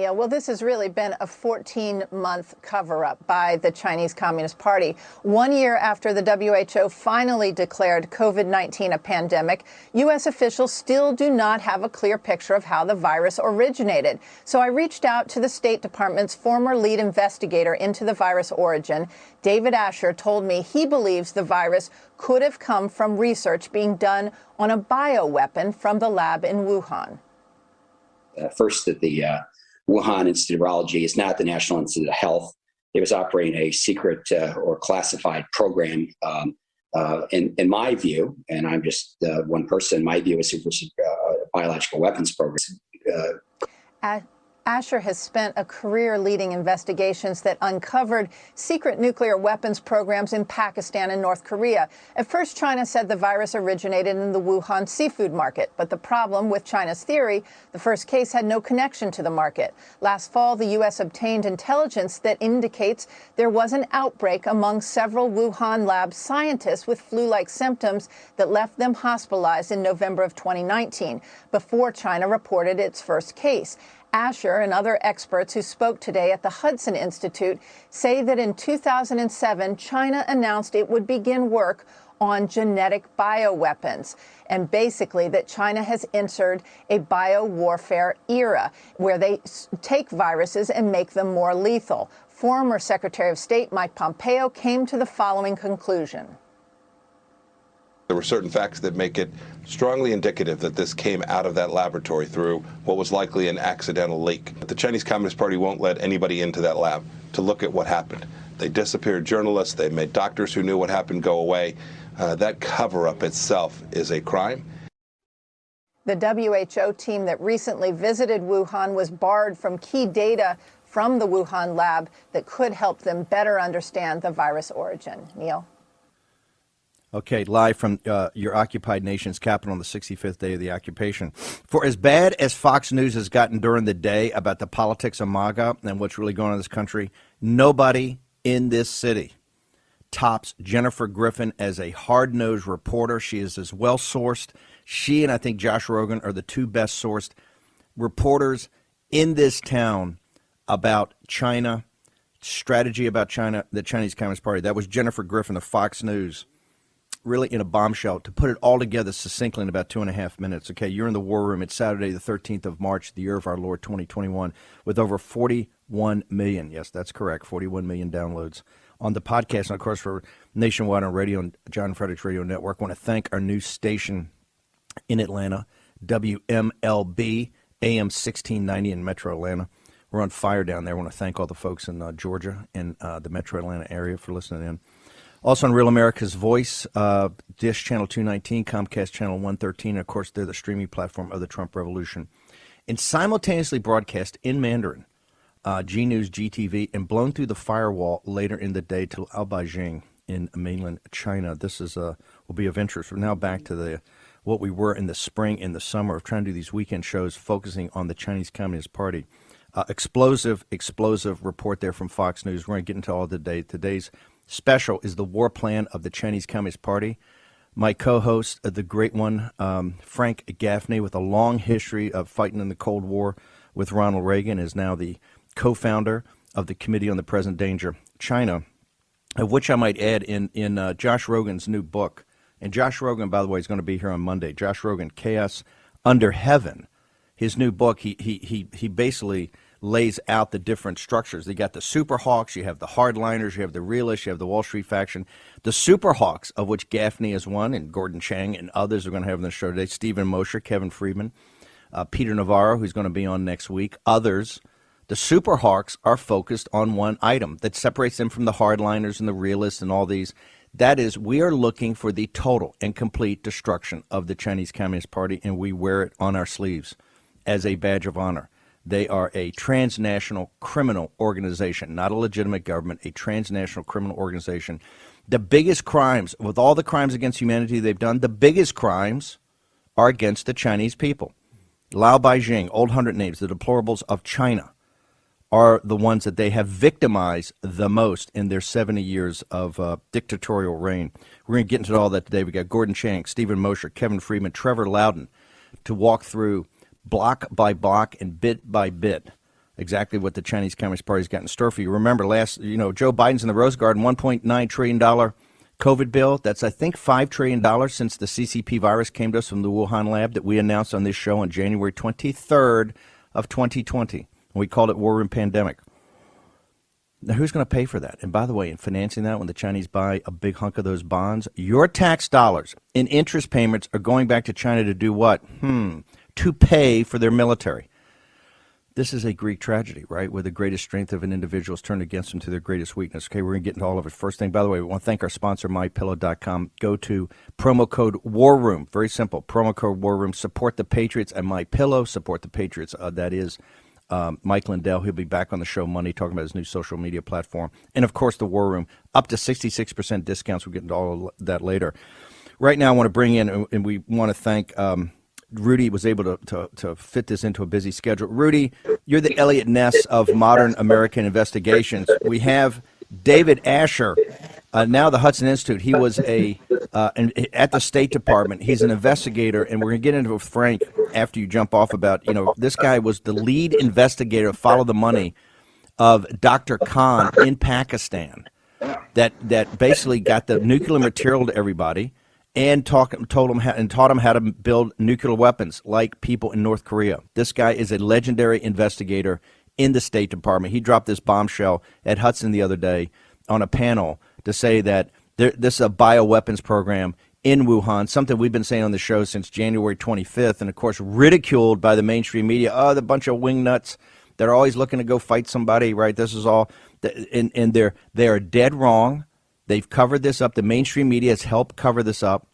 Neil. Well, this has really been a 14-month cover-up by the Chinese Communist Party. 1 year after the WHO finally declared COVID-19 a pandemic, U.S. officials still do not have a clear picture of how the virus originated. So I reached out to the State Department's former lead investigator into the virus origin. David Asher told me he believes the virus could have come from research being done on a bioweapon from the lab in Wuhan. First, that the Wuhan Institute of Virology is not the National Institute of Health. It was operating a secret or classified program. In my view, and I'm just one person, my view is it was a biological weapons program. Asher has spent a career leading investigations that uncovered secret nuclear weapons programs in Pakistan and North Korea. At first, China said the virus originated in the Wuhan seafood market. But the problem with China's theory, the first case had no connection to the market. Last fall, the U.S. obtained intelligence that indicates there was an outbreak among several Wuhan lab scientists with flu-like symptoms that left them hospitalized in November of 2019, before China reported its first case. Asher and other experts who spoke today at the Hudson Institute say that in 2007, China announced it would begin work on genetic bioweapons, and basically that China has entered a biowarfare era where they take viruses and make them more lethal. Former Secretary of State Mike Pompeo came to the following conclusion. There were certain facts that make it strongly indicative that this came out of that laboratory through what was likely an accidental leak. The Chinese Communist Party won't let anybody into that lab to look at what happened. They disappeared journalists. They made doctors who knew what happened go away. That cover-up itself is a crime. The WHO team that recently visited Wuhan was barred from key data from the Wuhan lab that could help them better understand the virus origin. Neil? Okay, live from your occupied nation's capital on the 65th day of the occupation. For as bad as Fox News has gotten during the day about the politics of MAGA and what's really going on in this country, nobody in this city tops Jennifer Griffin as a hard-nosed reporter. She is as well-sourced. She and I think Josh Rogan are the two best-sourced reporters in this town about China, strategy about China, the Chinese Communist Party. That was Jennifer Griffin of Fox News. Really in a bombshell, to put it all together succinctly in about 2.5 minutes. Okay, you're in the war room. It's Saturday, the 13th of March, the year of our Lord 2021, with over 41 million. Yes, that's correct. 41 million downloads on the podcast. And of course, for nationwide on radio and John Frederick's Radio Network, I want to thank our new station in Atlanta, WMLB, AM 1690 in Metro Atlanta. We're on fire down there. I want to thank all the folks in Georgia and the Metro Atlanta area for listening in. Also on Real America's Voice, Dish Channel 219, Comcast Channel 113, and of course they're the streaming platform of the Trump Revolution. And simultaneously broadcast in Mandarin, G News, GTV, and blown through the firewall later in the day to Beijing in mainland China. This is will be of interest. We're now back to what we were in the spring and the summer of trying to do these weekend shows focusing on the Chinese Communist Party. Explosive report there from Fox News. We're going to get into all the day. Today's special is the war plan of the Chinese Communist Party. My co-host, the great one, Frank Gaffney, with a long history of fighting in the Cold War with Ronald Reagan, is now the co-founder of the Committee on the Present Danger, China, of which I might add in Josh Rogan's new book. And Josh Rogan, by the way, is going to be here on Monday. Josh Rogan, Chaos Under Heaven. His new book, he basically lays out the different structures. You got the super hawks, you have the hardliners, you have the realists, you have the Wall Street faction. The super hawks, of which Gaffney is one, and Gordon Chang and others are going to have on the show today. Stephen Mosher, Kevin Freeman, Peter Navarro, who's going to be on next week. Others. The super hawks are focused on one item that separates them from the hardliners and the realists and all these. That is, we are looking for the total and complete destruction of the Chinese Communist Party, and we wear it on our sleeves as a badge of honor. They are a transnational criminal organization, not a legitimate government, a transnational criminal organization. The biggest crimes, with all the crimes against humanity they've done, the biggest crimes are against the Chinese people. Lao Beijing, old 100 names, the deplorables of China, are the ones that they have victimized the most in their 70 years of dictatorial reign. We're going to get into all that today. We got Gordon Chang, Stephen Mosher, Kevin Freeman, Trevor Loudon to walk through block by block and bit by bit exactly what the Chinese Communist Party's got in store for you. Remember, Joe Biden's in the Rose Garden, $1.9 trillion COVID bill. That's, I think, $5 trillion since the CCP virus came to us from the Wuhan lab that we announced on this show on January 23rd of 2020. We called it War Room Pandemic. Now, who's going to pay for that? And by the way, in financing that, when the Chinese buy a big hunk of those bonds, your tax dollars in interest payments are going back to China to do what? To pay for their military. This is a Greek tragedy, right? Where the greatest strength of an individual is turned against them to their greatest weakness. Okay, we're going to get into all of it. First thing, by the way, we want to thank our sponsor, MyPillow.com. Go to promo code WARROOM. Very simple. Promo code WARROOM. Support the Patriots and MyPillow. Support the Patriots. That is Mike Lindell. He'll be back on the show Monday talking about his new social media platform. And, of course, the War Room. Up to 66% discounts. We'll get into all of that later. Right now, I want to bring in, and we want to thank Rudy was able to fit this into a busy schedule. Rudy, you're the Elliot Ness of modern American investigations. We have David Asher, now the Hudson Institute. He was at the State Department. He's an investigator, and we're going to get into it with Frank after you jump off about, this guy was the lead investigator of Follow the Money of Dr. Khan in Pakistan that basically got the nuclear material to everybody and taught him how to build nuclear weapons like people in North Korea. This guy is a legendary investigator in the State Department. He dropped this bombshell at Hudson the other day on a panel to say that this is a bioweapons program in Wuhan, something we've been saying on the show since January 25th, and of course ridiculed by the mainstream media. Oh, the bunch of wingnuts that are always looking to go fight somebody, right? This is all, and they are dead wrong. They've covered this up. The mainstream media has helped cover this up.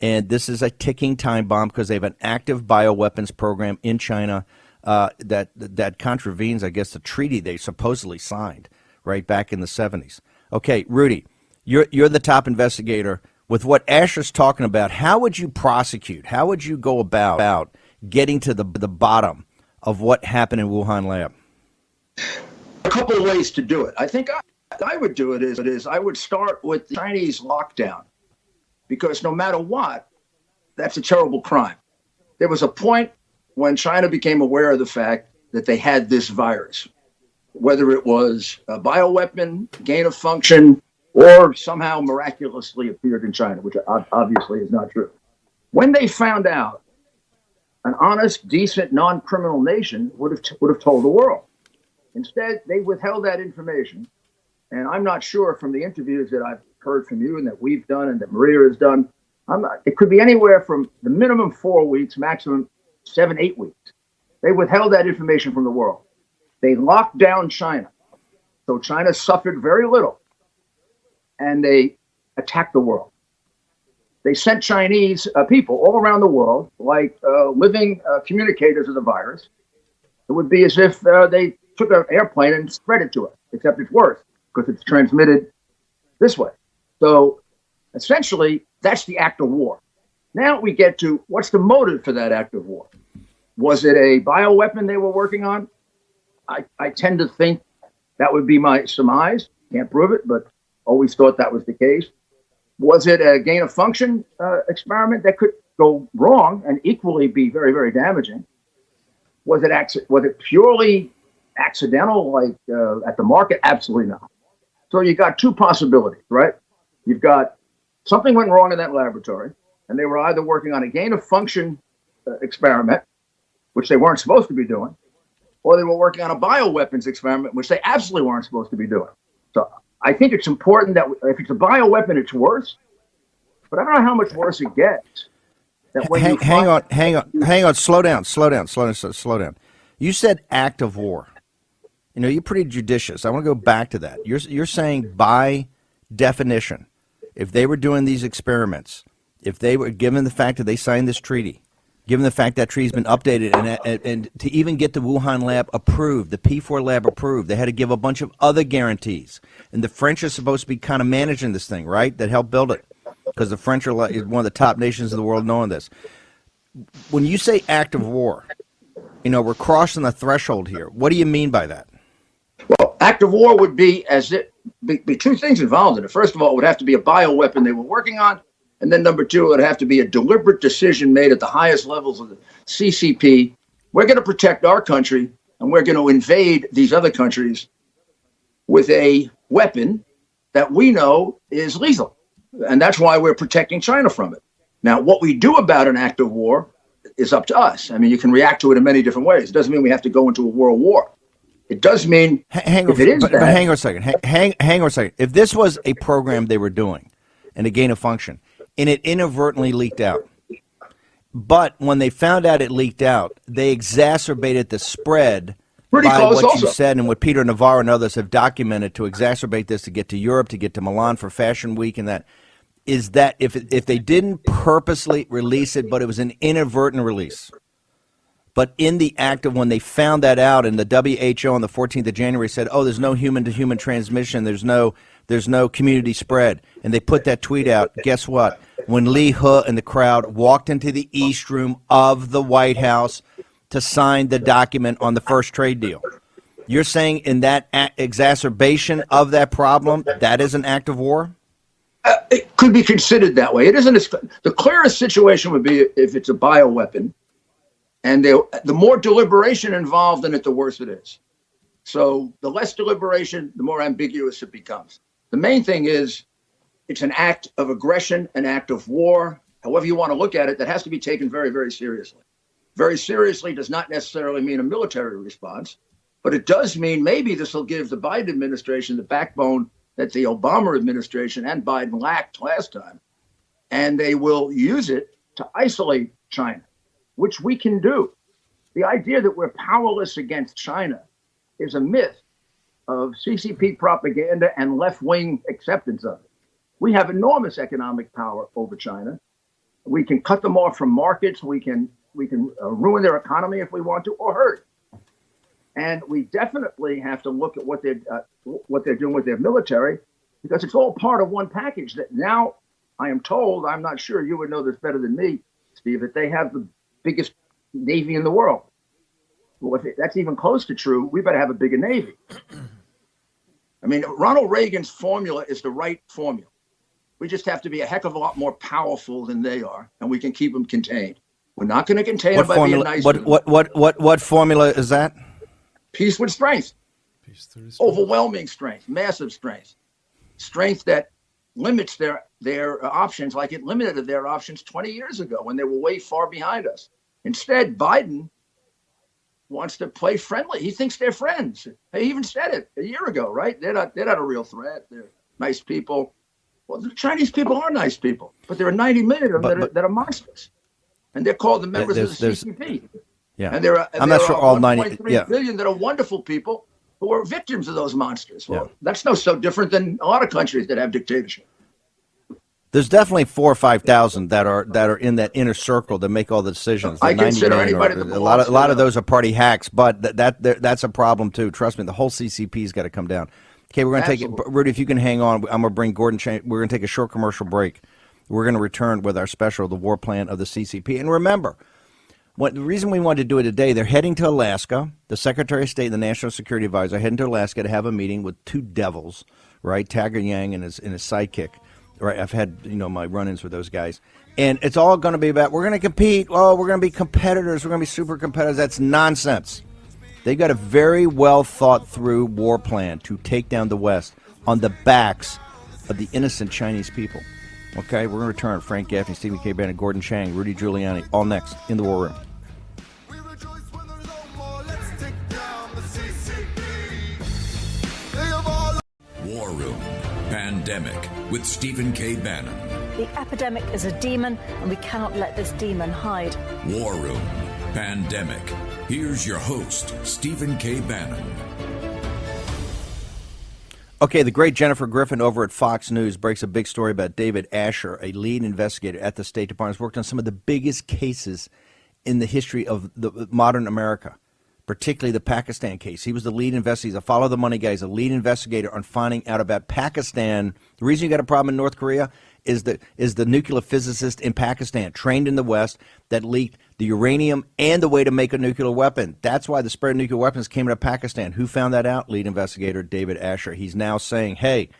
And this is a ticking time bomb because they have an active bioweapons program in China that contravenes, I guess, the treaty they supposedly signed right back in the 70s. Okay, Rudy, you're the top investigator. With what Asher's talking about, how would you prosecute? How would you go about getting to the bottom of what happened in Wuhan lab? A couple of ways to do it. I think I would do it is I would start with the Chinese lockdown, because no matter what, that's a terrible crime. There was a point when China became aware of the fact that they had this virus, whether it was a bioweapon, gain of function, or somehow miraculously appeared in China, which obviously is not true. When they found out, an honest, decent, non-criminal nation would have told the world. Instead, they withheld that information. And I'm not sure from the interviews that I've heard from you and that we've done and that Maria has done, it could be anywhere from the minimum 4 weeks, maximum 7-8 weeks. They withheld that information from the world. They locked down China. So China suffered very little. And they attacked the world. They sent Chinese people all around the world, like living communicators of the virus. It would be as if they took an airplane and spread it to us, except it's worse, because it's transmitted this way. So essentially, that's the act of war. Now we get to what's the motive for that act of war? Was it a bioweapon they were working on? I tend to think that would be my surmise. Can't prove it, but always thought that was the case. Was it a gain of function experiment that could go wrong and equally be very, very damaging? Was it purely accidental, like at the market? Absolutely not. So you got two possibilities, right? You've got something went wrong in that laboratory, and they were either working on a gain of function experiment, which they weren't supposed to be doing, or they were working on a bioweapons experiment, which they absolutely weren't supposed to be doing. So I think it's important that if it's a bioweapon, it's worse, but I don't know how much worse it gets. Hang on, slow down. You said act of war. You're pretty judicious. I want to go back to that. You're saying by definition, if they were doing these experiments, if they were given the fact that they signed this treaty, given the fact that treaty's been updated, and to even get the Wuhan lab approved, the P4 lab approved, they had to give a bunch of other guarantees. And the French are supposed to be kind of managing this thing, right? That helped build it, because the French are one of the top nations in the world knowing this. When you say act of war, we're crossing the threshold here. What do you mean by that? Well, act of war would be be two things involved in it. First of all, it would have to be a bioweapon they were working on. And then number two, it would have to be a deliberate decision made at the highest levels of the CCP. We're going to protect our country and we're going to invade these other countries with a weapon that we know is lethal. And that's why we're protecting China from it. Now, what we do about an act of war is up to us. I mean, you can react to it in many different ways. It doesn't mean we have to go into a world war. It does mean hang on a second. Hang on a second. If this was a program they were doing and a gain of function, and it inadvertently leaked out, but when they found out it leaked out, they exacerbated the spread by what also. you said and what Peter Navarro and others have documented to exacerbate this, to get to Europe, to get to Milan for Fashion Week, and that is that if they didn't purposely release it, but it was an inadvertent release, but in the act of when they found that out, and the WHO on the 14th of January said, oh, there's no human-to-human transmission, there's no community spread, and they put that tweet out, guess what? When Lee He and the crowd walked into the East Room of the White House to sign the document on the first trade deal, you're saying in that exacerbation of that problem, that is an act of war? It could be considered that way. It isn't. The clearest situation would be if it's a bioweapon, and the more deliberation involved in it, the worse it is. So the less deliberation, the more ambiguous it becomes. The main thing is it's an act of aggression, an act of war, however you want to look at it, that has to be taken very, very seriously. Very seriously does not necessarily mean a military response, but it does mean maybe this will give the Biden administration the backbone that the Obama administration and Biden lacked last time. And they will use it to isolate China, which we can do. The idea that we're powerless against China is a myth of CCP propaganda and left-wing acceptance of it. We have enormous economic power over China. We can cut them off from markets. We can ruin their economy if we want to, or hurt. And we definitely have to look at what they're doing with their military, because it's all part of one package that now I am told, I'm not sure, you would know this better than me, Steve, that they have the biggest Navy in the world. Well, if that's even close to true, we better have a bigger Navy. I mean, Ronald Reagan's formula is the right formula. We just have to be a heck of a lot more powerful than they are, and we can keep them contained. We're not going to contain them by being nice. What formula is that? Peace with strength. Overwhelming strength, massive strength. Strength that limits their options, like it limited their options 20 years ago when they were way far behind us. Instead, Biden wants to play friendly. He thinks they're friends. He even said it a year ago, right? They're not a real threat. They're nice people. Well, the Chinese people are nice people, but there are 90 million of them that are monsters. And they're called the members of the CCP. Yeah. And I'm not sure all 90 billion that are wonderful people who are victims of those monsters. Well, that's no so different than a lot of countries that have dictatorship. There's definitely 4,000 or 5,000 that are in that inner circle that make all the decisions. I consider anybody a lot of those are party hacks, but that's a problem too. Trust me, the whole CCP's got to come down. Okay, we're going to take it. Rudy, if you can hang on, I'm going to bring Gordon Chang. We're going to take a short commercial break. We're going to return with our special, The War Plan of the CCP. And remember, the reason we wanted to do it today, they're heading to Alaska. The Secretary of State and the National Security Advisor are heading to Alaska to have a meeting with two devils, right? Tiger Yang and his sidekick. Right, I've had my run-ins with those guys, and it's all going to be about we're going to compete. Oh, we're going to be competitors. We're going to be super competitors. That's nonsense. They got a very well thought through war plan to take down the West on the backs of the innocent Chinese people. Okay, we're going to return. Frank Gaffney, Stephen K. Bannon, Gordon Chang, Rudy Giuliani, all next in the War Room. War Room Pandemic with Stephen K. Bannon. The epidemic is a demon, and we cannot let this demon hide. War Room Pandemic. Here's your host, Stephen K. Bannon. Okay, the great Jennifer Griffin over at Fox News breaks a big story about David Asher, a lead investigator at the State Department, who's worked on some of the biggest cases in the history of the modern America, particularly the Pakistan case. He was the lead investigator. He's a follow the money guy. He's a lead investigator on finding out about Pakistan. The reason you got a problem in North Korea is the nuclear physicist in Pakistan, trained in the West, that leaked the uranium and the way to make a nuclear weapon. That's why the spread of nuclear weapons came out of Pakistan. Who found that out? Lead investigator David Asher. He's now saying, hey,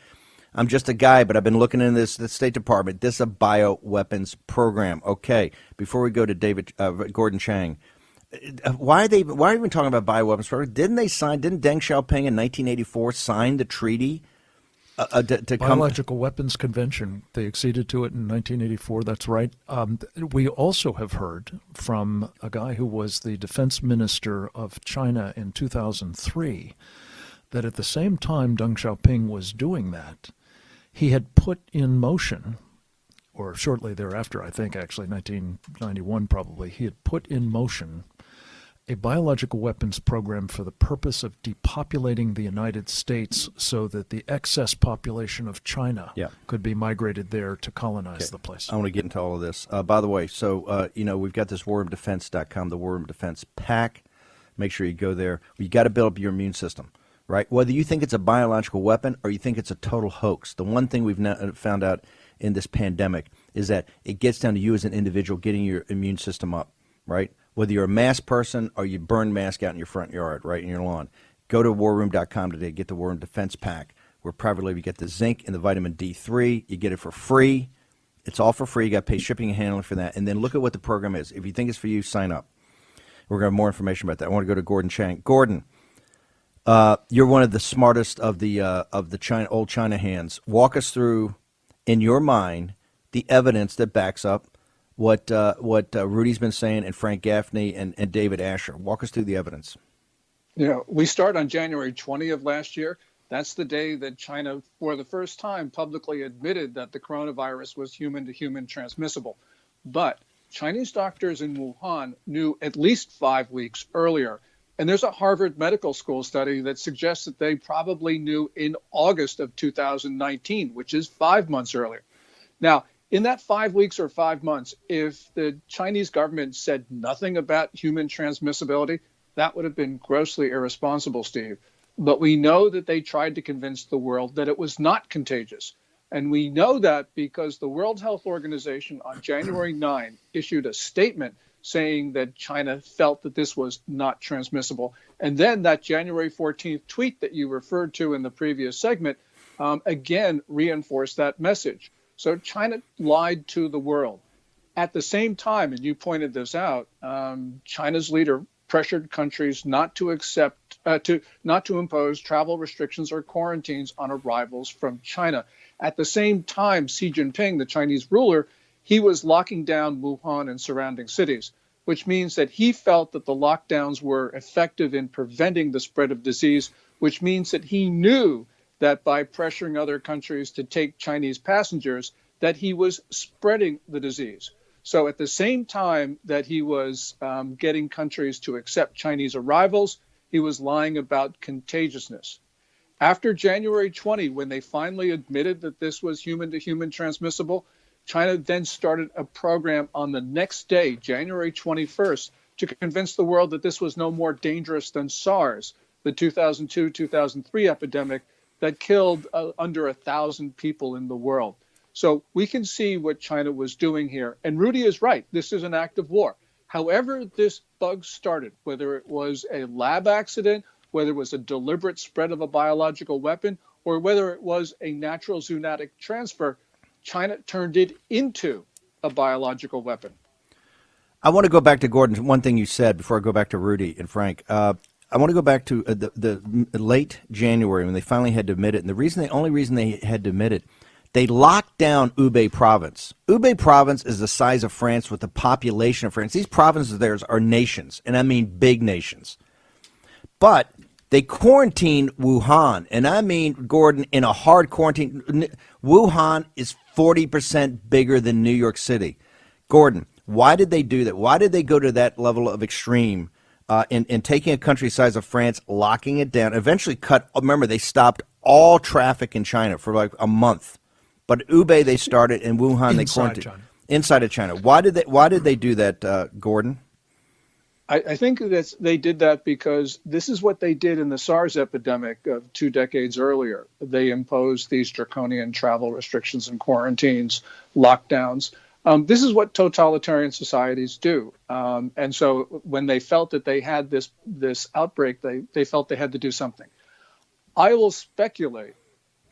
I'm just a guy, but I've been looking into the State Department. This is a bioweapons program. Okay, before we go to Gordon Chang, Why are they even talking about bioweapons program? Didn't Deng Xiaoping in 1984 sign the treaty to Biological Weapons Convention? They acceded to it in 1984. That's right. We also have heard from a guy who was the defense minister of China in 2003 that at the same time Deng Xiaoping was doing that, he had put in motion, or shortly thereafter, I think actually 1991 probably, he had put in motion a biological weapons program for the purpose of depopulating the United States so that the excess population of China could be migrated there to colonize the place. I want to get into all of this. By the way, so, we've got this warroomdefense.com, the War Room Defense Pack. Make sure you go there. You got to build up your immune system, right? Whether you think it's a biological weapon or you think it's a total hoax, the one thing we've found out in this pandemic is that it gets down to you as an individual getting your immune system up, right? Whether you're a mask person or you burn mask out in your front yard, right, in your lawn, go to warroom.com today. Get the War Room Defense Pack. We're private label. You get the zinc and the vitamin D3. You get it for free. It's all for free. You got to pay shipping and handling for that. And then look at what the program is. If you think it's for you, sign up. We're going to have more information about that. I want to go to Gordon Chang. Gordon, you're one of the smartest of the old China hands. Walk us through, in your mind, the evidence that backs up what Rudy's been saying and Frank Gaffney and David Asher. Walk us through the evidence. We start on January 20 of last year. That's the day that China, for the first time, publicly admitted that the coronavirus was human-to-human transmissible. But Chinese doctors in Wuhan knew at least 5 weeks earlier. And there's a Harvard Medical School study that suggests that they probably knew in August of 2019, which is 5 months earlier. Now, in that 5 weeks or 5 months, if the Chinese government said nothing about human transmissibility, that would have been grossly irresponsible, Steve. But we know that they tried to convince the world that it was not contagious. And we know that because the World Health Organization on January 9 issued a statement saying that China felt that this was not transmissible. And then that January 14th tweet that you referred to in the previous segment again reinforced that message. So China lied to the world. At the same time, and you pointed this out, China's leader pressured countries not to impose travel restrictions or quarantines on arrivals from China. At the same time, Xi Jinping, the Chinese ruler, he was locking down Wuhan and surrounding cities, which means that he felt that the lockdowns were effective in preventing the spread of disease, which means that he knew that by pressuring other countries to take Chinese passengers, that he was spreading the disease. So at the same time that he was getting countries to accept Chinese arrivals, he was lying about contagiousness. After January 20, when they finally admitted that this was human-to-human transmissible, China then started a program on the next day, January 21st, to convince the world that this was no more dangerous than SARS, the 2002-2003 epidemic that killed under 1,000 people in the world. So we can see what China was doing here. And Rudy is right. This is an act of war. However this bug started, whether it was a lab accident, whether it was a deliberate spread of a biological weapon, or whether it was a natural zoonotic transfer, China turned it into a biological weapon. I want to go back to Gordon. One thing you said before I go back to Rudy and Frank. I want to go back to the late January when they finally had to admit it. And the only reason they had to admit it, they locked down Hubei province. Hubei province is the size of France with the population of France. These provinces of theirs are nations, and I mean big nations. But they quarantined Wuhan, and I mean, Gordon, in a hard quarantine. Wuhan is 40% bigger than New York City. Gordon, why did they do that? Why did they go to that level of extreme in taking a country the size of France, locking it down, eventually remember, they stopped all traffic in China for like a month. But Hubei they started, and Wuhan they quarantined. Inside of China. Why did they do that, Gordon? I think that they did that because this is what they did in the SARS epidemic of 2 decades earlier. They imposed these draconian travel restrictions and quarantines, lockdowns. This is what totalitarian societies do. And so when they felt that they had this outbreak, they felt they had to do something. I will speculate.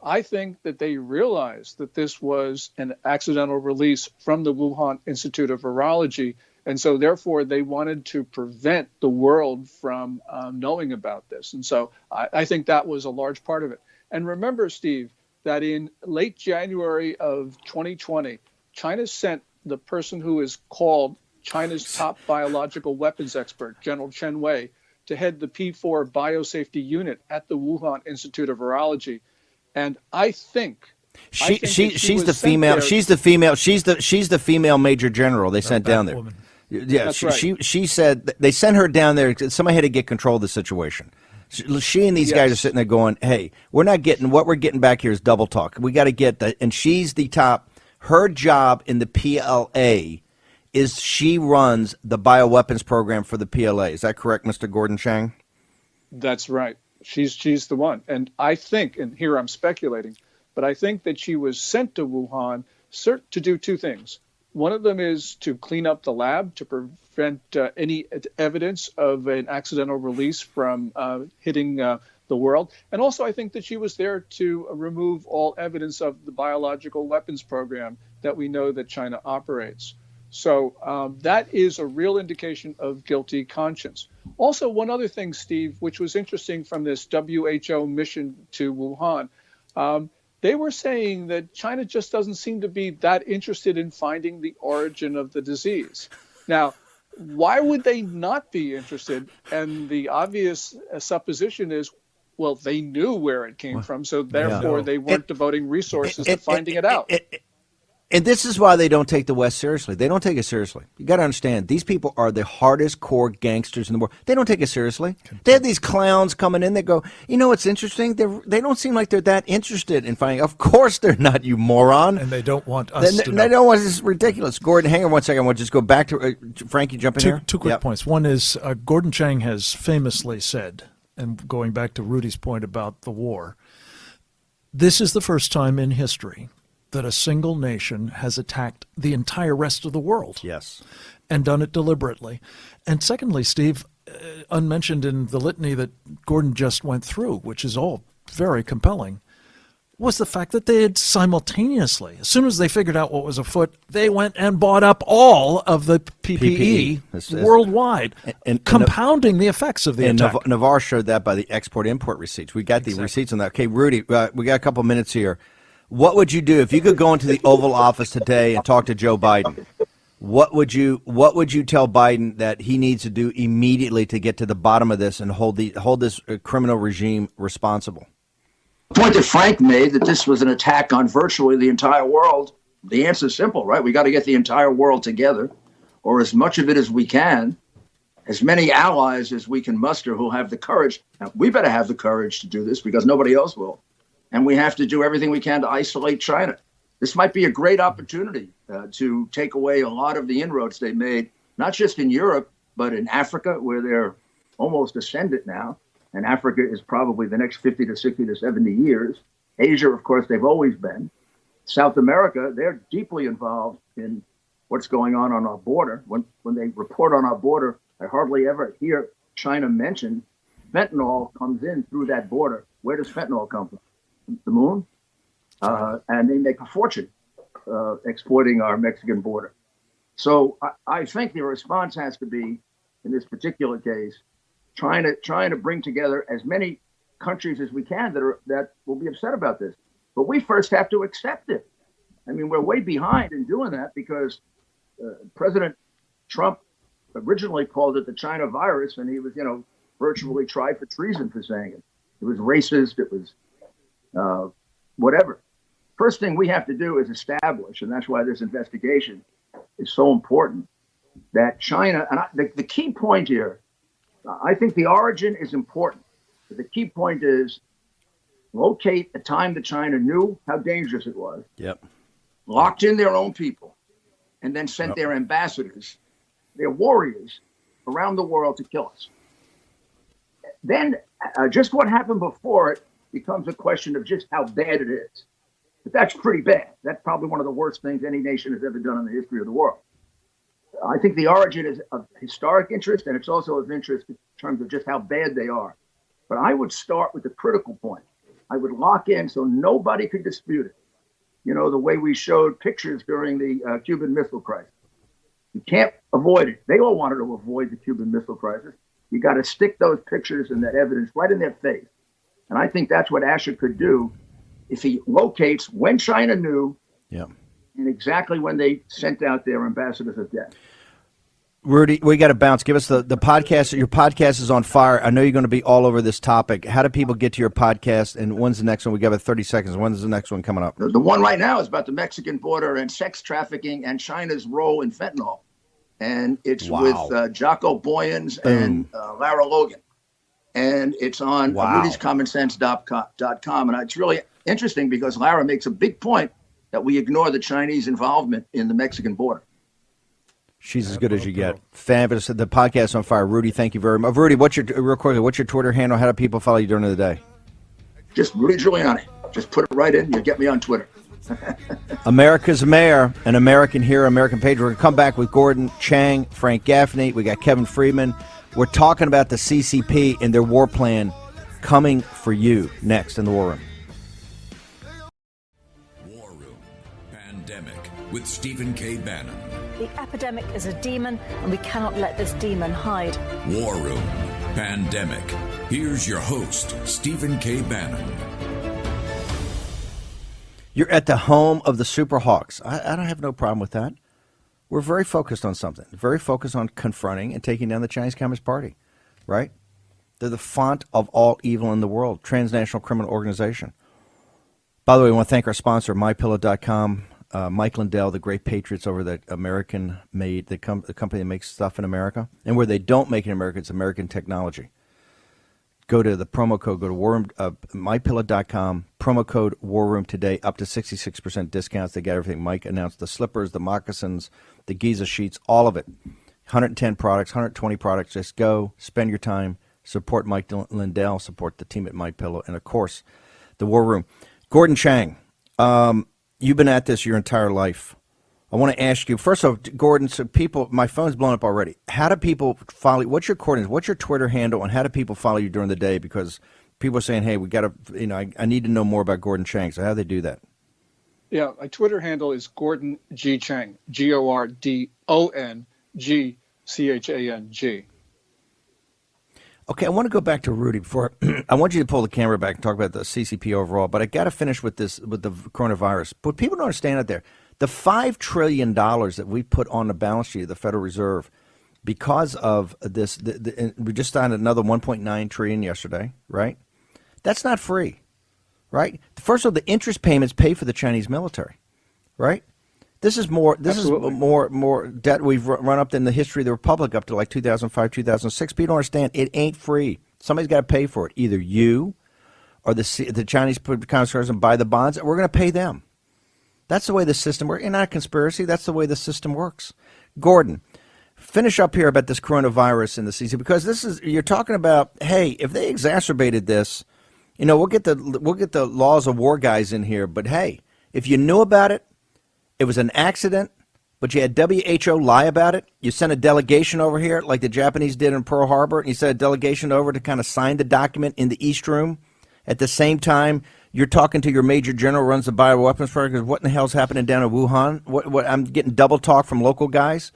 I think that they realized that this was an accidental release from the Wuhan Institute of Virology, And so therefore they wanted to prevent the world from knowing about this. And so I think that was a large part of it. And remember, Steve, that in late January of 2020, China sent the person who is called China's top biological weapons expert, General Chen Wei, to head the P4 biosafety unit at the Wuhan Institute of Virology. And I think she's the female major general they sent down there. Woman. Yeah, That's right. She said they sent her down there. Somebody had to get control of the situation. She and these guys are sitting there going, "Hey, we're not getting what we're getting back here is double talk. We got to get that." And she's the top. Her job in the PLA is she runs the bioweapons program for the PLA. Is that correct, Mr. Gordon Chang? That's right. She's the one. And I think, and here I'm speculating, but I think that she was sent to Wuhan to do two things. One of them is to clean up the lab to prevent any evidence of an accidental release from hitting the world. And also, I think that she was there to remove all evidence of the biological weapons program that we know that China operates. So that is a real indication of guilty conscience. Also, one other thing, Steve, which was interesting from this WHO mission to Wuhan, they were saying that China just doesn't seem to be that interested in finding the origin of the disease. Now, why would they not be interested? And the obvious supposition is, well, they knew where it came from, so therefore they weren't devoting resources to finding it out. And this is why they don't take the West seriously. They don't take it seriously. You got to understand, these people are the hardest core gangsters in the world. They don't take it seriously. They have these clowns coming in. They go, you know what's interesting? They don't seem like they're that interested in finding. Of course they're not, you moron. And they don't want us to know. They don't want this. Is ridiculous. Gordon, hang on one second. I want to just go back to Frankie. Jump in here. Two quick points. One is Gordon Chang has famously said, and going back to Rudy's point about the war, this is the first time in history that a single nation has attacked the entire rest of the world. Yes. And done it deliberately. And secondly, Steve, unmentioned in the litany that Gordon just went through, which is all very compelling, was the fact that they had simultaneously, as soon as they figured out what was afoot, they went and bought up all of the PPE worldwide, and compounding the effects of the attack. And Navarre showed that by the export-import receipts. We got the receipts on that. Okay, Rudy, we got a couple minutes here. What would you do if you could go into the Oval Office today and talk to Joe Biden? What would you tell Biden that he needs to do immediately to get to the bottom of this and hold this criminal regime responsible? The point that Frank made, that this was an attack on virtually the entire world, the answer is simple, right? We got to get the entire world together, or as much of it as we can, as many allies as we can muster who have the courage. Now, we better have the courage to do this because nobody else will. And we have to do everything we can to isolate China. This might be a great opportunity to take away a lot of the inroads they made, not just in Europe, but in Africa, where they're almost ascendant now. And Africa is probably the next 50 to 60 to 70 years. Asia, of course, they've always been. South America, they're deeply involved in what's going on our border. When they report on our border, I hardly ever hear China mentioned. Fentanyl comes in through that border. Where does fentanyl come from? The moon, and they make a fortune exploiting our Mexican border. So I think the response has to be, in this particular case, trying to bring together as many countries as we can that will be upset about this. But we first have to accept it. I mean, we're way behind in doing that because President Trump originally called it the China virus, and he was, virtually tried for treason for saying it. It was racist. It was whatever. First thing we have to do is establish, and that's why this investigation is so important, that China, and the key point here, I think the origin is important. But the key point is locate a time that China knew how dangerous it was, locked in their own people, and then sent their ambassadors, their warriors around the world to kill us. Then just what happened before it becomes a question of just how bad it is. But that's pretty bad. That's probably one of the worst things any nation has ever done in the history of the world. I think the origin is of historic interest, and it's also of interest in terms of just how bad they are. But I would start with the critical point. I would lock in so nobody could dispute it. The way we showed pictures during the Cuban Missile Crisis. You can't avoid it. They all wanted to avoid the Cuban Missile Crisis. You got to stick those pictures and that evidence right in their face. And I think that's what Asher could do if he locates when China knew and exactly when they sent out their ambassadors of death. Rudy, we got to bounce. Give us the podcast. Your podcast is on fire. I know you're going to be all over this topic. How do people get to your podcast, and when's the next one? We got about 30 seconds. When's the next one coming up? The one right now is about the Mexican border and sex trafficking and China's role in fentanyl. And it's with Jocko Boyens and Lara Logan. And it's on Rudy'sCommonSense.com. And it's really interesting because Lara makes a big point that we ignore the Chinese involvement in the Mexican border. She's as good as you get. Fabulous. The podcast on fire. Rudy, thank you very much. Rudy, what's your Twitter handle? How do people follow you during the day? Just Rudy Giuliani. Just put it right in. You'll get me on Twitter. America's mayor, an American hero, American patriot. We're going to come back with Gordon, Chang, Frank Gaffney. We got Kevin Freeman. We're talking about the CCP and their war plan coming for you next in the War Room. War Room Pandemic with Stephen K. Bannon. The epidemic is a demon, and we cannot let this demon hide. War Room Pandemic. Here's your host, Stephen K. Bannon. You're at the home of the Super Hawks. I don't have no problem with that. We're very focused on something, very focused on confronting and taking down the Chinese Communist Party, right? They're the font of all evil in the world, transnational criminal organization. By the way, I want to thank our sponsor, MyPillow.com. Mike Lindell, the great patriots over that American-made, the company that makes stuff in America. And where they don't make it in America, it's American technology. Go to the promo code, go to MyPillow.com, promo code War Room today, up to 66% discounts. They got everything. Mike announced the slippers, the moccasins, the Giza sheets, all of it. 110 products, 120 products. Just go, spend your time, support Mike Lindell, support the team at MyPillow, and, of course, the War Room. Gordon Chang, you've been at this your entire life. I want to ask you, first off, Gordon, so people, my phone's blown up already. How do people follow you? What's your coordinates? What's your Twitter handle, and how do people follow you during the day? Because people are saying, hey, we got to, I need to know more about Gordon Chang. So how do they do that? Yeah, my Twitter handle is Gordon G. Chang, GordonGchang. Okay, I want to go back to Rudy before I want you to pull the camera back and talk about the CCP overall, but I got to finish with this, with the coronavirus. But people don't understand out there. The $5 trillion that we put on the balance sheet of the Federal Reserve because of this, we just signed another $1.9 trillion yesterday, right? That's not free, right? First of all, the interest payments pay for the Chinese military, right? This is more. This Absolutely. Is more debt we've run up in the history of the Republic up to like 2005, 2006. People don't understand it ain't free. Somebody's got to pay for it. Either you or the Chinese Communist Party buy the bonds. We're going to pay them. That's the way the system works. And not a conspiracy. That's the way the system works. Gordon, finish up here about this coronavirus and the CCP, because this is, you're talking about, hey, if they exacerbated this, we'll get the laws of war guys in here. But hey, if you knew about it, it was an accident, but you had WHO lie about it. You sent a delegation over here like the Japanese did in Pearl Harbor, and you sent a delegation over to kind of sign the document in the East Room. At the same time, you're talking to your major general who runs the bioweapons program. What in the hell's happening down in Wuhan? What I'm getting double talk from local guys,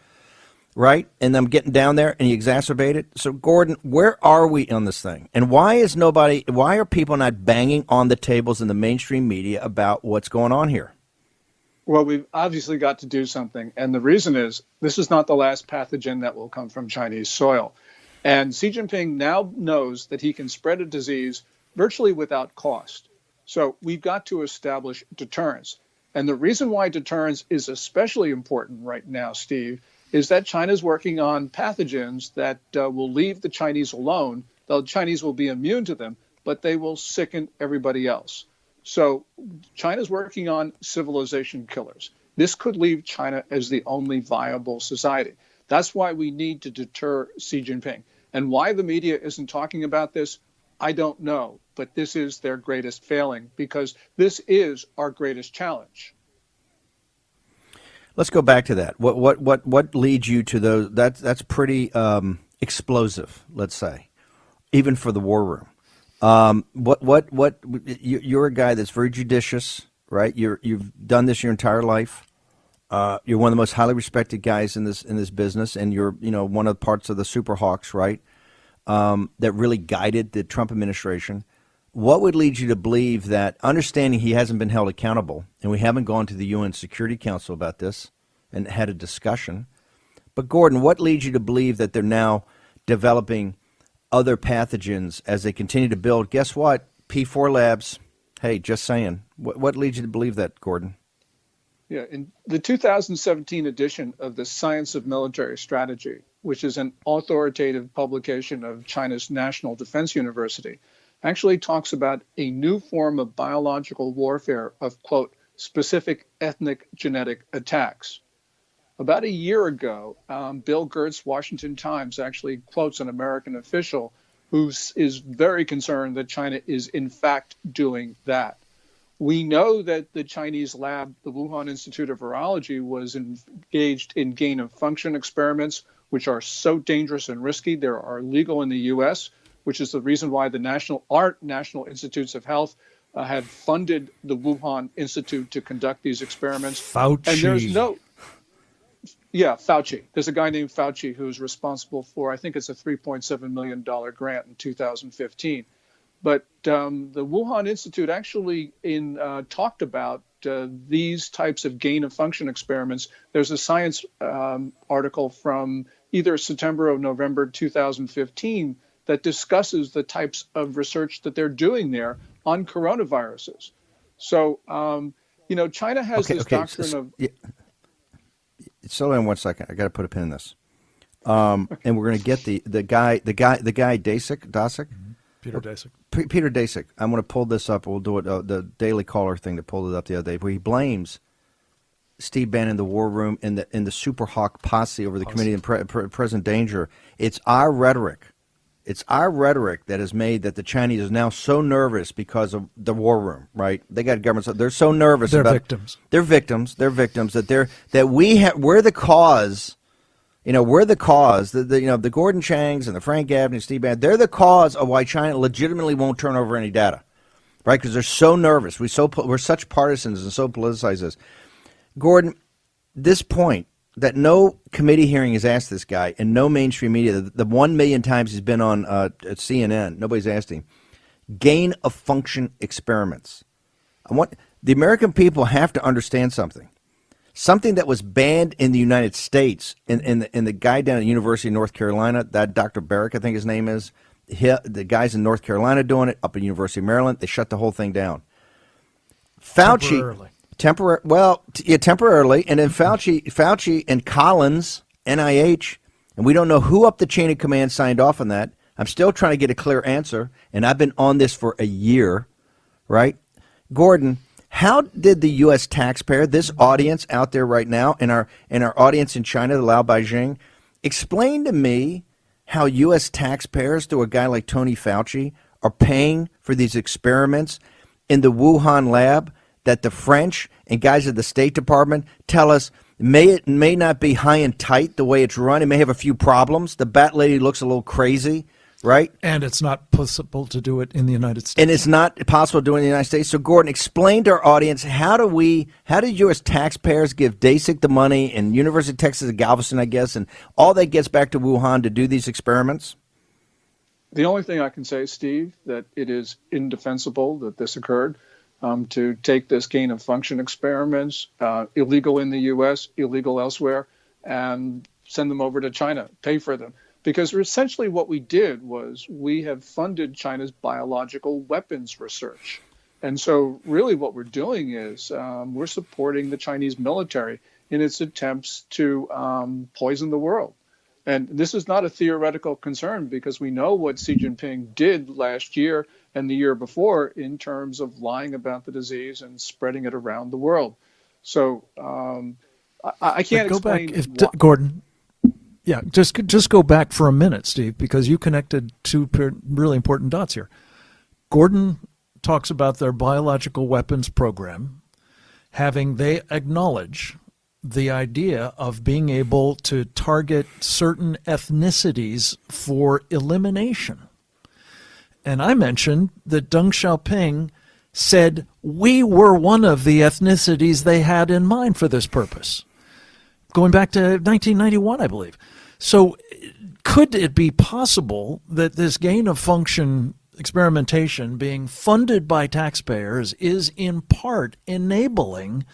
right? And I'm getting down there, and you exacerbate it. So, Gordon, where are we on this thing? And why are people not banging on the tables in the mainstream media about what's going on here? Well, we've obviously got to do something. And the reason is this is not the last pathogen that will come from Chinese soil. And Xi Jinping now knows that he can spread a disease virtually without cost. So we've got to establish deterrence. And the reason why deterrence is especially important right now, Steve, is that China's working on pathogens that will leave the Chinese alone. The Chinese will be immune to them, but they will sicken everybody else. So China's working on civilization killers. This could leave China as the only viable society. That's why we need to deter Xi Jinping. And why the media isn't talking about this, I don't know. But this is their greatest failing, because this is our greatest challenge. Let's go back to that. What leads you to those? That's pretty explosive, let's say, even for the war room. You're a guy that's very judicious, right? You've done this your entire life. You're one of the most highly respected guys in this business, and you're one of the parts of the Super Hawks, right? That really guided the Trump administration. What would lead you to believe that, understanding he hasn't been held accountable, and we haven't gone to the UN Security Council about this and had a discussion, but Gordon, what leads you to believe that they're now developing other pathogens as they continue to build? Guess what? P4 Labs. Hey, just saying. What leads you to believe that, Gordon? Yeah, in the 2017 edition of the Science of Military Strategy, which is an authoritative publication of China's National Defense University, actually talks about a new form of biological warfare of, quote, specific ethnic genetic attacks. About a year ago, Bill Gert's Washington Times actually quotes an American official who is very concerned that China is in fact doing that. We know that the Chinese lab, the Wuhan Institute of Virology, was engaged in gain of function experiments, which are so dangerous and risky. They are illegal in the U.S., which is the reason why the National Institutes of Health had funded the Wuhan Institute to conduct these experiments. Fauci. And Fauci. There's a guy named Fauci who's responsible for, I think it's a $3.7 million grant in 2015. But the Wuhan Institute actually talked about these types of gain of function experiments. There's a Science article from either September or November 2015 that discusses the types of research that they're doing there on coronaviruses. So, China has this doctrine of... Slow down 1 second. I got to put a pin in this. And we're going to get the guy Dasick? Peter Dasick. Peter Dasick. I'm going to pull this up. We'll do it, the Daily Caller thing that pulled it up the other day, where he blames Steve Bannon, the War Room, and the Super Hawk posse over the Committee on Present Danger. It's our rhetoric. It's our rhetoric that has made that the Chinese is now so nervous because of the War Room, right? They got government. They're so nervous. They're victims. They're victims. They're victims. We're the cause. We're the cause. The Gordon Changs and the Frank Gaffney and Steve Bannon. They're the cause of why China legitimately won't turn over any data, right? Because they're so nervous. We're such partisans and so politicized this. Gordon, this point that no committee hearing has asked this guy, and no mainstream media, the 1 million times he's been on at CNN, nobody's asked him. Gain of function experiments. The American people have to understand something. Something that was banned in the United States, in the guy down at the University of North Carolina, that Dr. Barrick, I think his name is, the guys in North Carolina doing it, up at the University of Maryland, they shut the whole thing down. Fauci. Temporarily, and then Fauci and Collins, NIH, and we don't know who up the chain of command signed off on that. I'm still trying to get a clear answer, and I've been on this for a year, right? Gordon, how did the U.S. taxpayer, this audience out there right now, and our audience in China, the Lao Beijing, explain to me how U.S. taxpayers, through a guy like Tony Fauci, are paying for these experiments in the Wuhan lab that the French and guys at the State Department tell us may not be high and tight the way it's run. It may have a few problems. The bat lady looks a little crazy, right? And it's not possible to do it in the United States. And it's not possible to do it in the United States. So, Gordon, explain to our audience, how do U.S. taxpayers give Dasick the money and University of Texas at Galveston, I guess, and all that gets back to Wuhan to do these experiments? The only thing I can say, Steve, that it is indefensible that this occurred. To take this gain of function experiments, illegal in the U.S., illegal elsewhere, and send them over to China, pay for them. Because essentially what we did was we have funded China's biological weapons research. And so really what we're doing is we're supporting the Chinese military in its attempts to poison the world. And this is not a theoretical concern, because we know what Xi Jinping did last year and the year before in terms of lying about the disease and spreading it around the world. So I can't explain. Gordon, just go back for a minute, Steve, because you connected two really important dots here. Gordon talks about their biological weapons program, they acknowledge the idea of being able to target certain ethnicities for elimination. And I mentioned that Deng Xiaoping said we were one of the ethnicities they had in mind for this purpose. going back to 1991, I believe. So could it be possible that this gain-of-function experimentation being funded by taxpayers is in part enabling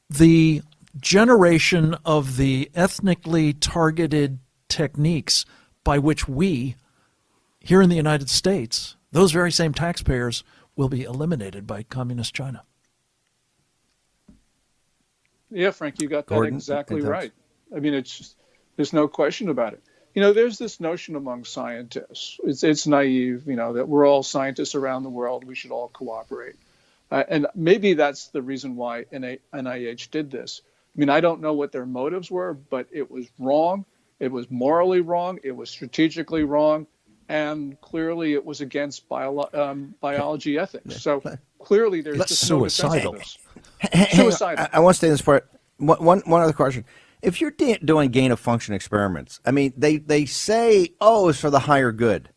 the generation of the ethnically targeted techniques by which we, here in the United States, those very same taxpayers will be eliminated by communist China? Yeah, Frank, you got that Gordon, exactly right. I mean, there's no question about it. There's this notion among scientists. It's naive, that we're all scientists around the world. We should all cooperate. And maybe that's the reason why NIH did this. I mean, I don't know what their motives were, but it was wrong. It was morally wrong. It was strategically wrong. And clearly it was against biology ethics. So clearly there's just no defense of this. Suicidal. I want to stay in this part. One other question. If you're doing gain-of-function experiments, I mean, they say, oh, it's for the higher good.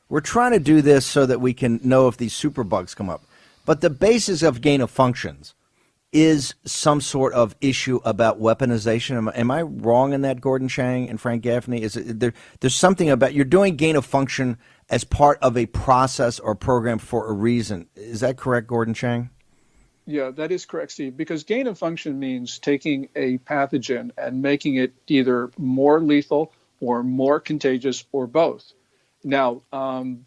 We're trying to do this so that we can know if these superbugs come up. But the basis of gain-of-functions is some sort of issue about weaponization. Am I wrong in that, Gordon Chang and Frank Gaffney? There's something about you're doing gain-of-function as part of a process or program for a reason. Is that correct, Gordon Chang? Yeah, that is correct, Steve, because gain of function means taking a pathogen and making it either more lethal or more contagious or both. Now,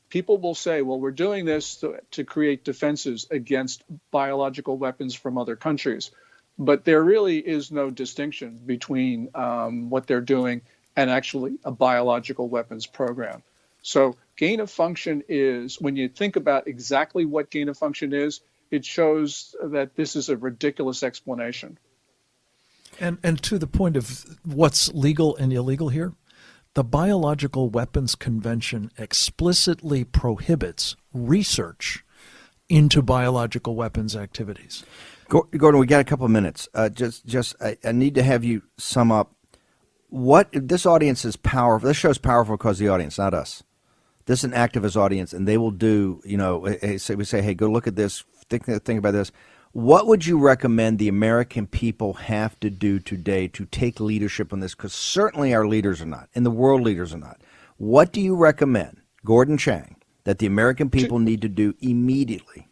people will say, well, we're doing this to create defenses against biological weapons from other countries. But there really is no distinction between what they're doing and actually a biological weapons program. So gain of function is, when you think about exactly what gain of function is, it shows that this is a ridiculous explanation. And to the point of what's legal and illegal here, the Biological Weapons Convention explicitly prohibits research into biological weapons activities. Gordon, we got a couple of minutes. I need to have you sum up what this audience is powerful. This show's powerful because the audience, not us. This is an activist audience, and they will do. We say, hey, go look at this. Think about this. What would you recommend the American people have to do today to take leadership on this? Because certainly our leaders are not, and the world leaders are not. What do you recommend, Gordon Chang, that the American people need to do immediately?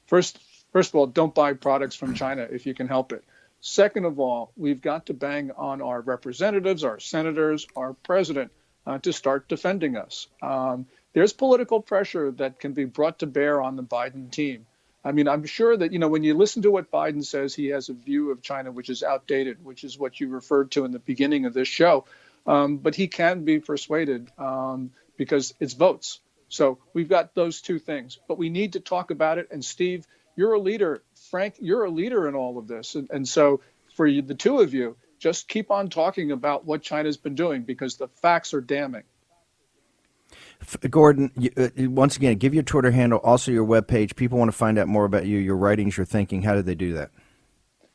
First of all, don't buy products from China if you can help it. Second of all, we've got to bang on our representatives, our senators, our president to start defending us. There's political pressure that can be brought to bear on the Biden team. I mean, I'm sure that, when you listen to what Biden says, he has a view of China which is outdated, which is what you referred to in the beginning of this show. But he can be persuaded because it's votes. So we've got those two things. But we need to talk about it. And Steve, you're a leader. Frank, you're a leader in all of this. And so for you, the two of you, just keep on talking about what China's been doing because the facts are damning. Gordon, once again, give your Twitter handle, also your webpage. People want to find out more about you, your writings, your thinking. How did they do that?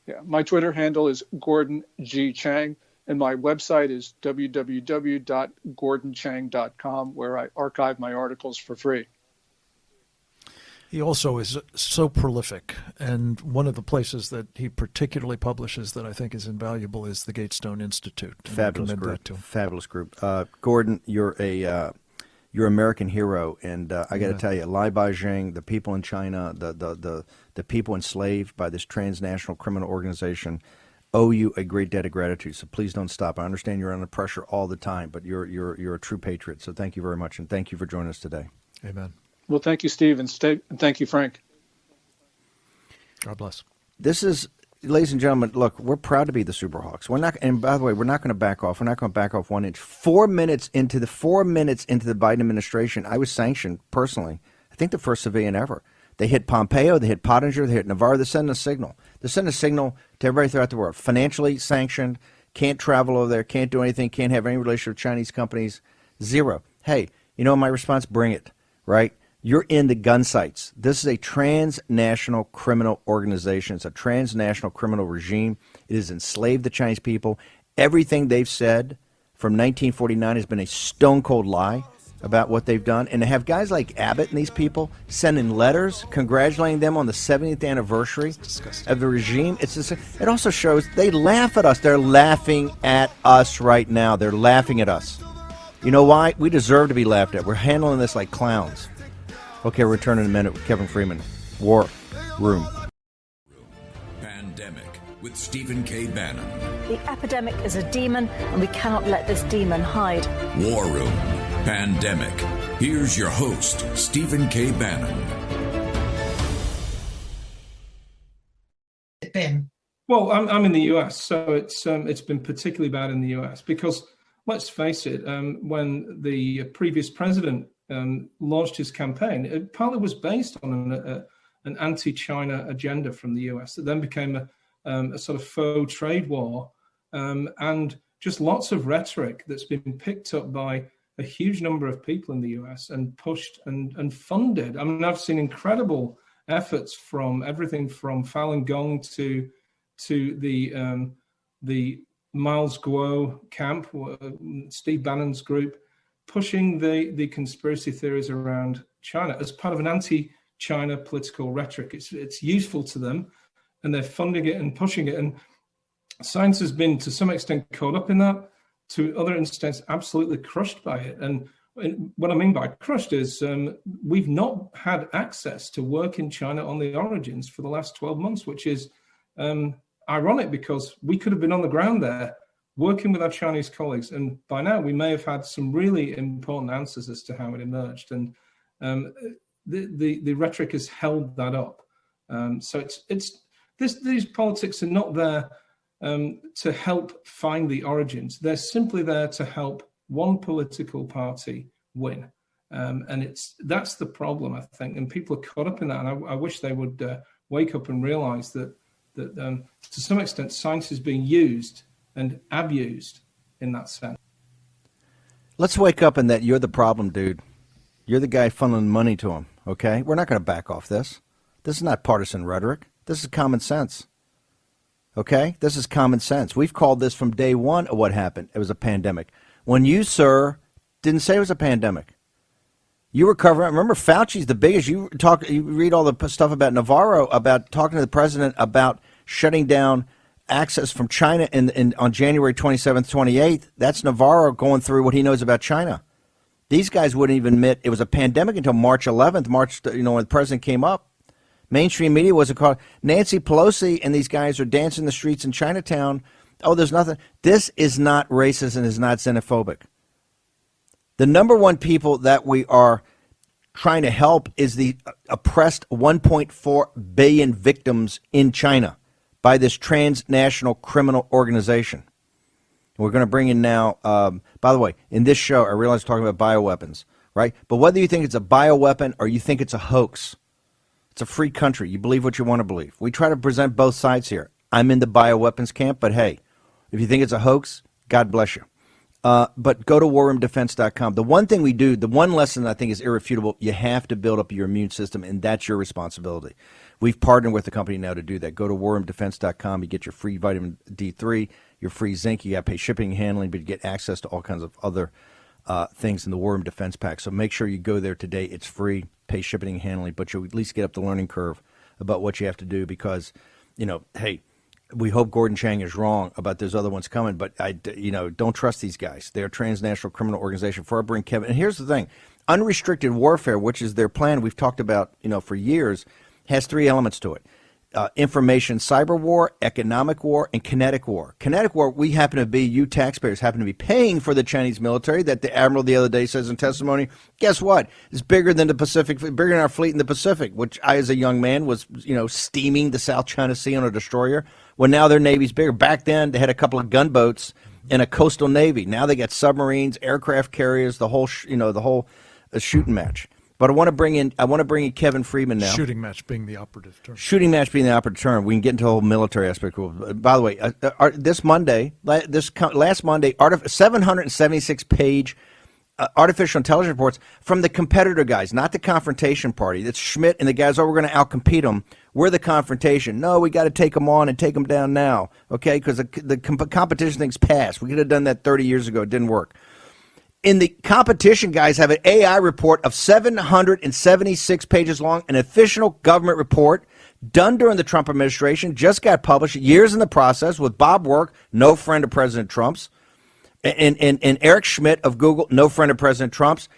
Yeah, my Twitter handle is Gordon G. Chang, and my website is www.gordonchang.com, where I archive my articles for free. He also is so prolific, and one of the places that he particularly publishes that I think is invaluable is the Gatestone Institute. Fabulous group. Fabulous group. Gordon, you're an American hero, and I got to tell you, Lai Beijing, the people in China, the people enslaved by this transnational criminal organization, owe you a great debt of gratitude. So please don't stop. I understand you're under pressure all the time, but you're a true patriot. So thank you very much, and thank you for joining us today. Amen. Well, thank you, Steve, and thank you, Frank. God bless. This is, ladies and gentlemen, look, we're proud to be the Superhawks. We're not, and by the way, we're not going to back off. We're not going to back off 1 inch. 4 minutes into the Biden administration, I was sanctioned personally. I think the first civilian ever. They hit Pompeo, they hit Pottinger, they hit Navarro. They're sending a signal. They're sending a signal to everybody throughout the world. Financially sanctioned, can't travel over there, can't do anything, can't have any relationship with Chinese companies. Zero. Hey, my response? Bring it, right? You're in the gun sights. This is a transnational criminal organization. It's a transnational criminal regime. It has enslaved the Chinese people. Everything they've said from 1949 has been a stone-cold lie. about what they've done, and to have guys like Abbott and these people sending letters congratulating them on the 70th anniversary of the regime, it also shows they laugh at us. They're laughing at us right now. They're laughing at us. You know why? We deserve to be laughed at. We're handling this like clowns. Okay, we'll return in a minute with Kevin Freeman. War Room. Pandemic with Stephen K. Bannon. The epidemic is a demon, and we cannot let this demon hide. War Room. Pandemic. Here's your host, Stephen K. Bannon. Ben. Well, I'm in the US, so it's been particularly bad in the US because, let's face it, when the previous president launched his campaign, it partly was based on an anti-China agenda from the US that then became a sort of faux trade war, and just lots of rhetoric that's been picked up by a huge number of people in the US and pushed and funded. I mean, I've seen incredible efforts from everything from Falun Gong to the Miles Guo camp, Steve Bannon's group, pushing the conspiracy theories around China as part of an anti-China political rhetoric. It's useful to them, and they're funding it and pushing it. And science has been, to some extent, caught up in that, to other extents, absolutely crushed by it. And what I mean by crushed is we've not had access to work in China on the origins for the last 12 months, which is ironic because we could have been on the ground there working with our Chinese colleagues. And by now we may have had some really important answers as to how it emerged. And the rhetoric has held that up. So these politics are not there to help find the origins. They're simply there to help one political party win. And that's the problem, I think. And people are caught up in that. And I wish they would wake up and realize that to some extent, science is being used and abused in that sense. Let's wake up in that you're the problem, dude. You're the guy funneling money to him, okay? We're not going to back off this. This is not partisan rhetoric. This is common sense, okay? This is common sense. We've called this from day one of what happened. It was a pandemic. When you, sir, didn't say it was a pandemic. You were covering. Remember, Fauci's the biggest. You read all the stuff about Navarro, about talking to the president about shutting down access from China on January 27th, 28th. That's Navarro going through what he knows about China. These guys wouldn't even admit it was a pandemic until March 11th. When the president came up, mainstream media wasn't called. Nancy Pelosi and these guys are dancing the streets in Chinatown. Oh, there's nothing. This is not racist and is not xenophobic. The number one people that we are trying to help is the oppressed 1.4 billion victims in China by this transnational criminal organization. We're going to bring in now, by the way, in this show, I realize we're talking about bioweapons, right? But whether you think it's a bioweapon or you think it's a hoax, it's a free country. You believe what you want to believe. We try to present both sides here. I'm in the bioweapons camp, but hey, if you think it's a hoax, God bless you. But go to warroomdefense.com. The one thing we do, the one lesson I think is irrefutable, you have to build up your immune system, and that's your responsibility. We've partnered with the company now to do that. Go to warroomdefense.com. You get your free vitamin D3, your free zinc. You got to pay shipping and handling, but you get access to all kinds of other things in the War Room Defense Pack. So make sure you go there today. It's free. Pay shipping and handling, but you'll at least get up the learning curve about what you have to do because, hey, we hope Gordon Chang is wrong about those other ones coming, but don't trust these guys. They're a transnational criminal organization. Before I bring Kevin, and here's the thing: unrestricted warfare, which is their plan, we've talked about, for years, has three elements to it: information, cyber war, economic war, and kinetic war. Kinetic war, you taxpayers happen to be paying for the Chinese military. That the admiral the other day says in testimony. Guess what? It's bigger than the Pacific, bigger than our fleet in the Pacific, which I, as a young man, was steaming the South China Sea on a destroyer. Well, now their Navy's bigger. Back then, they had a couple of gunboats and a coastal Navy. Now they got submarines, aircraft carriers, the whole shooting match. But I want to bring in Kevin Freeman now. Shooting match being the operative term. Shooting match being the operative term. We can get into the whole military aspect. By the way, last Monday, 776-page artificial intelligence reports from the competitor guys, not the confrontation party. That's Schmidt and the guys, we're going to outcompete them. We're the confrontation. No, we got to take them on and take them down now, okay? Because the competition thing's passed. We could have done that 30 years ago. It didn't work. in the competition, guys have an AI report of 776 pages long, an official government report done during the Trump administration, just got published, years in the process, with Bob Work, no friend of President Trump's, and Eric Schmidt of Google, no friend of President Trump's.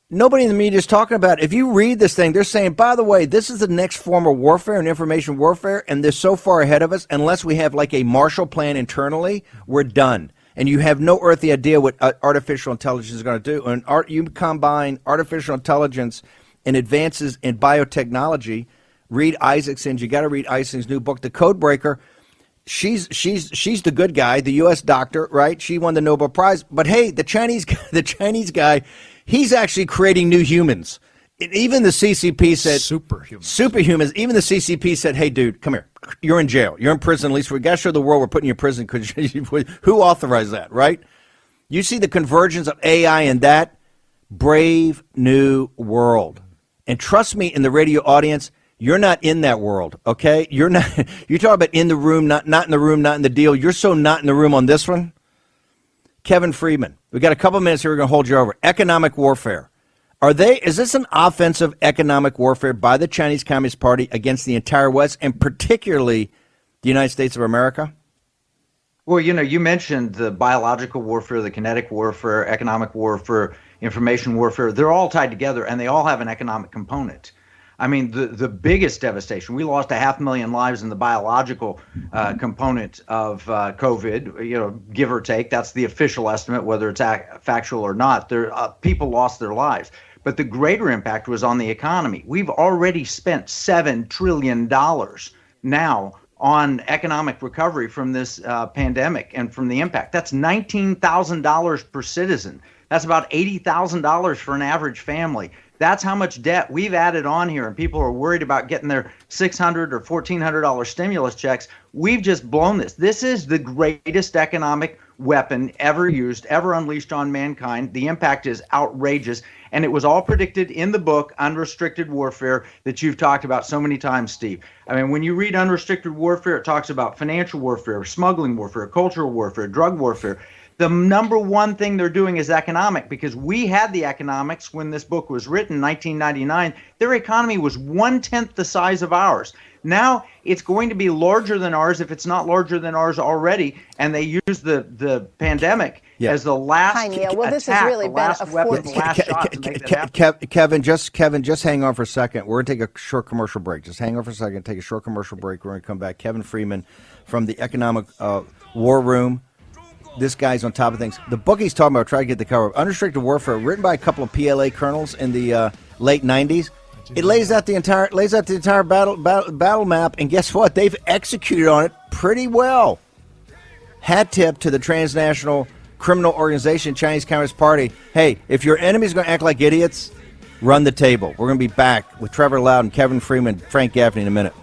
Nobody in the media is talking about it. If you read this thing, they're saying, by the way, this is the next form of warfare and information warfare, and they're so far ahead of us, unless we have like a Marshall Plan internally, we're done. And you have no earthly idea what artificial intelligence is going to do. And you combine artificial intelligence and advances in biotechnology. Read Isaacson's. You got to read Isaacson's new book, The Codebreaker. She's the good guy, the U.S. doctor, right? She won the Nobel Prize. But hey, the Chinese guy, he's actually creating new humans. Even the CCP said superhumans. Even the CCP said, "Hey, dude, come here. You're in jail. You're in prison. At least we got to show the world we're putting you in prison because who authorized that, right?" You see the convergence of AI in that brave new world. And trust me, in the radio audience, you're not in that world, okay? You're not. You talk about in the room, not in the room, not in the deal. You're so not in the room on this one. Kevin Freeman, we got a couple minutes here. We're going to hold you over. Economic warfare. Is this an offensive economic warfare by the Chinese Communist Party against the entire West, and particularly the United States of America? Well, you mentioned the biological warfare, the kinetic warfare, economic warfare, information warfare. They're all tied together, and they all have an economic component. I mean, the biggest devastation, we lost 500,000 lives in the biological component of COVID, give or take. That's the official estimate, whether it's factual or not. People lost their lives. But the greater impact was on the economy. We've already spent $7 trillion now on economic recovery from this pandemic and from the impact. That's $19,000 per citizen. That's about $80,000 for an average family. That's how much debt we've added on here, and people are worried about getting their $600 or $1,400 stimulus checks. We've just blown this. This is the greatest economic weapon ever used, ever unleashed on mankind. The impact is outrageous, and it was all predicted in the book, Unrestricted Warfare, that you've talked about so many times, Steve. I mean, when you read Unrestricted Warfare, it talks about financial warfare, smuggling warfare, cultural warfare, drug warfare. The number one thing they're doing is economic, because we had the economics when this book was written, 1999. Their economy was 1/10 the size of ours. Now it's going to be larger than ours if it's not larger than ours already. And they use the pandemic as the last attack, this has really been a weapon, the last shot to make that happen. Kevin, just hang on for a second. We're going to take a short commercial break. Just hang on for a second. Take a short commercial break. We're going to come back. Kevin Freeman from the Economic War Room. This guy's on top of things. The book he's talking about, try to get the cover. Unrestricted Warfare, written by a couple of PLA colonels in the late 90s. It lays out the entire battle map, and guess what? They've executed on it pretty well. Hat tip to the transnational criminal organization, Chinese Communist Party. Hey, if your enemy's going to act like idiots, run the table. We're going to be back with Trevor Loud and Kevin Freeman, Frank Gaffney in a minute.